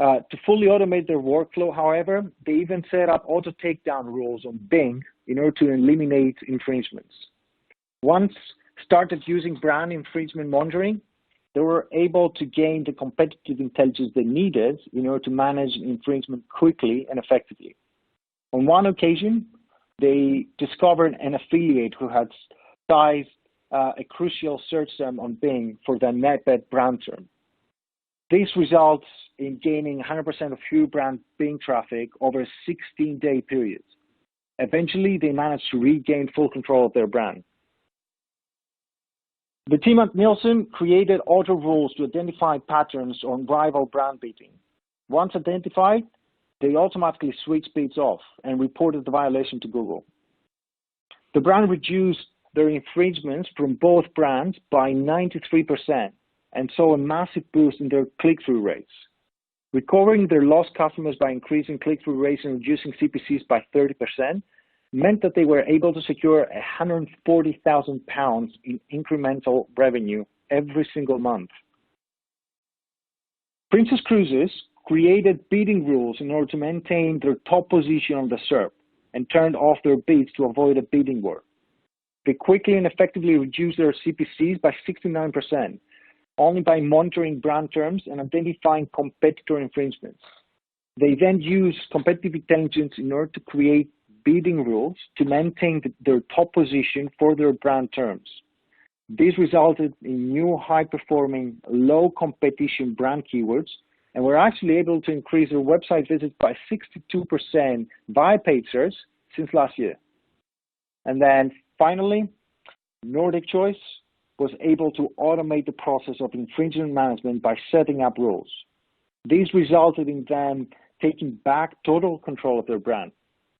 To fully automate their workflow, however, they even set up auto takedown rules on Bing in order to eliminate infringements. Once started using brand infringement monitoring, they were able to gain the competitive intelligence they needed in order to manage infringement quickly and effectively. On one occasion, they discovered an affiliate who had sized a crucial search term on Bing for their NetBet brand term. This results in gaining 100% of Hue brand Bing traffic over a 16-day period. Eventually, they managed to regain full control of their brand. The team at Nielsen created auto rules to identify patterns on rival brand beating. Once identified, they automatically switched beats off and reported the violation to Google. The brand reduced their infringements from both brands by 93% and saw a massive boost in their click-through rates. Recovering their lost customers by increasing click-through rates and reducing CPCs by 30% meant that they were able to secure £140,000 in incremental revenue every single month. Princess Cruises created bidding rules in order to maintain their top position on the SERP and turned off their bids to avoid a bidding war. They quickly and effectively reduced their CPCs by 69%, only by monitoring brand terms and identifying competitor infringements. They then used competitive intelligence in order to create bidding rules to maintain their top position for their brand terms. This resulted in new high-performing, low-competition brand keywords, and were actually able to increase their website visits by 62% via paid search since last year. And then finally, Nordic Choice was able to automate the process of infringement management by setting up rules. These resulted in them taking back total control of their brand,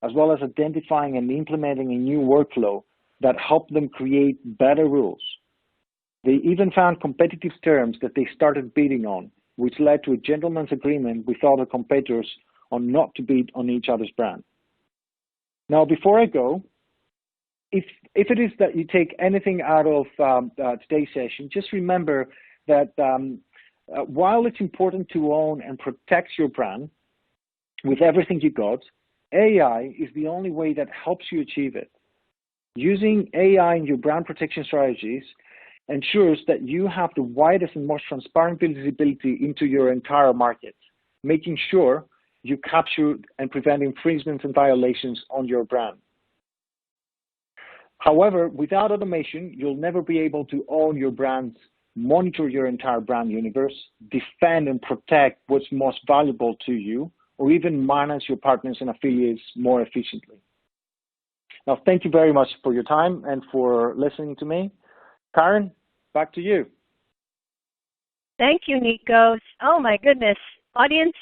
as well as identifying and implementing a new workflow that helped them create better rules. They even found competitive terms that they started bidding on, which led to a gentleman's agreement with other competitors on not to bid on each other's brand. Now, before I go, if it is that you take anything out of today's session, just remember that while it's important to own and protect your brand with everything you got, AI is the only way that helps you achieve it. Using AI in your brand protection strategies ensures that you have the widest and most transparent visibility into your entire market, making sure you capture and prevent infringements and violations on your brand. However, without automation, you'll never be able to own your brands, monitor your entire brand universe, defend and protect what's most valuable to you, or even manage your partners and affiliates more efficiently. Now, thank you very much for your time and for listening to me. Karen, back to you. Thank you, Nikos. Oh my goodness. Audience,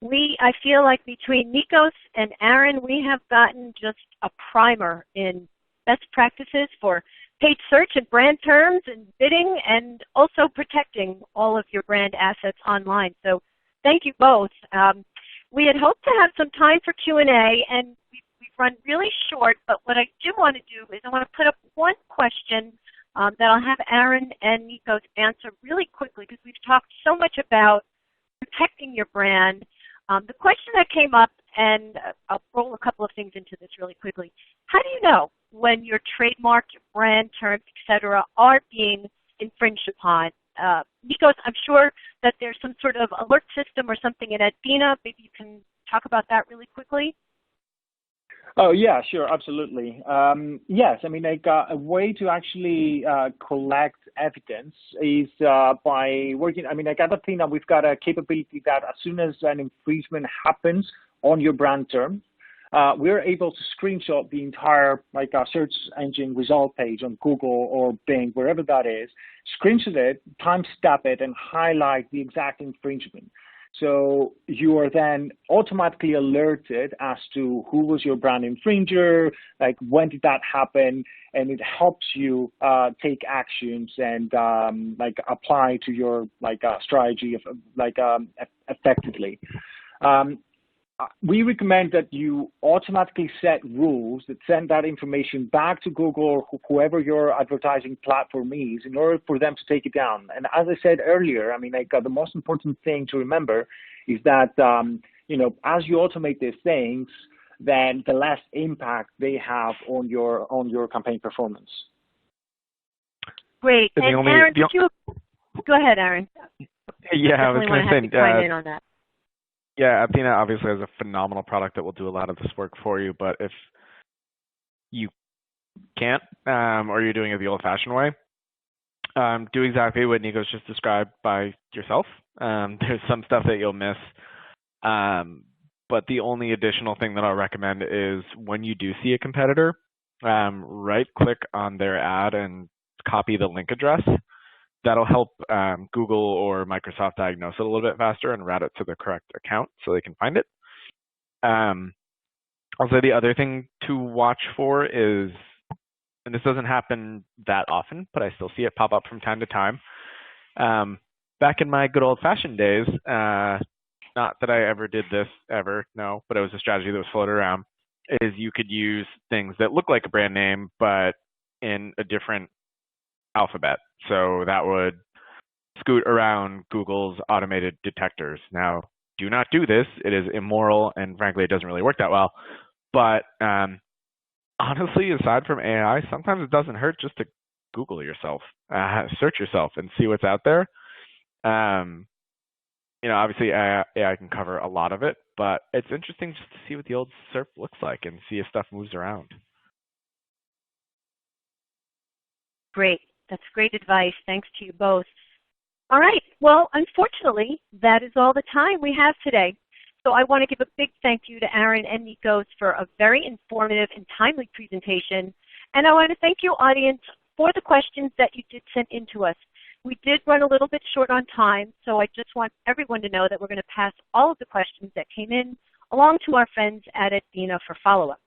I feel like between Nikos and Aaron, we have gotten just a primer in best practices for paid search and brand terms and bidding, and also protecting all of your brand assets online. So thank you both. We had hoped to have some time for Q&A, and we've run really short, but what I do want to do is I want to put up one question that I'll have Aaron and Nikos answer really quickly because we've talked so much about protecting your brand. The question that came up, and I'll roll a couple of things into this really quickly. How do you know when your trademark, your brand terms, etc., are being infringed upon? Nikos, I'm sure that there's some sort of alert system or something in Athena. Maybe you can talk about that really quickly. Oh, yeah, sure, absolutely. Yes, I mean, like a way to actually collect evidence is by working, I mean, like at Athena, we've got a capability that as soon as an infringement happens on your brand term, we're able to screenshot the entire search engine result page on Google or Bing, wherever that is, screenshot it, timestamp it, and highlight the exact infringement. So you are then automatically alerted as to who was your brand infringer, like when did that happen, and it helps you take actions and apply to your strategy effectively. We recommend that you automatically set rules that send that information back to Google or whoever your advertising platform is in order for them to take it down. And as I said earlier, I mean, the most important thing to remember is that, as you automate these things, then the less impact they have on your campaign performance. Great. And Aaron, go ahead, Aaron. Yeah, I was going to say, chime in on that. Yeah, Athena obviously has a phenomenal product that will do a lot of this work for you, but if you can't, or you're doing it the old-fashioned way, do exactly what Nikos just described by yourself. There's some stuff that you'll miss, but the only additional thing that I'll recommend is when you do see a competitor, right-click on their ad and copy the link address. That'll help Google or Microsoft diagnose it a little bit faster and route it to the correct account so they can find it. Also, the other thing to watch for is, and this doesn't happen that often, but I still see it pop up from time to time. Back in my good old-fashioned days, not that I ever did this ever, no, but it was a strategy that was floated around, is you could use things that look like a brand name, but in a different alphabet. So that would scoot around Google's automated detectors. Now, do not do this. It is immoral, and frankly, it doesn't really work that well. But honestly, aside from AI, sometimes it doesn't hurt just to Google yourself, search yourself, and see what's out there. Obviously, AI can cover a lot of it, but it's interesting just to see what the old SERP looks like and see if stuff moves around. Great. That's great advice. Thanks to you both. All right. Well, unfortunately, that is all the time we have today. So I want to give a big thank you to Aaron and Nikos for a very informative and timely presentation. And I want to thank you, audience, for the questions that you did send in to us. We did run a little bit short on time, so I just want everyone to know that we're going to pass all of the questions that came in along to our friends at Athena for follow-up.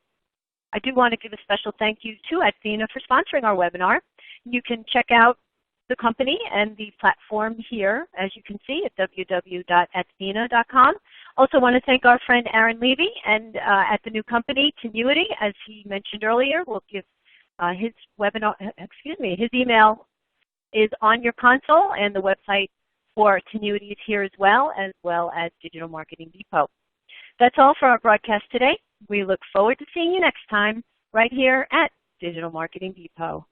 I do want to give a special thank you to Athena for sponsoring our webinar. You can check out the company and the platform here, as you can see, at www.athena.com. Also want to thank our friend Aaron Levy and at the new company, Tenuity, as he mentioned earlier. We'll give his email is on your console, and the website for Tenuity is here as well as Digital Marketing Depot. That's all for our broadcast today. We look forward to seeing you next time right here at Digital Marketing Depot.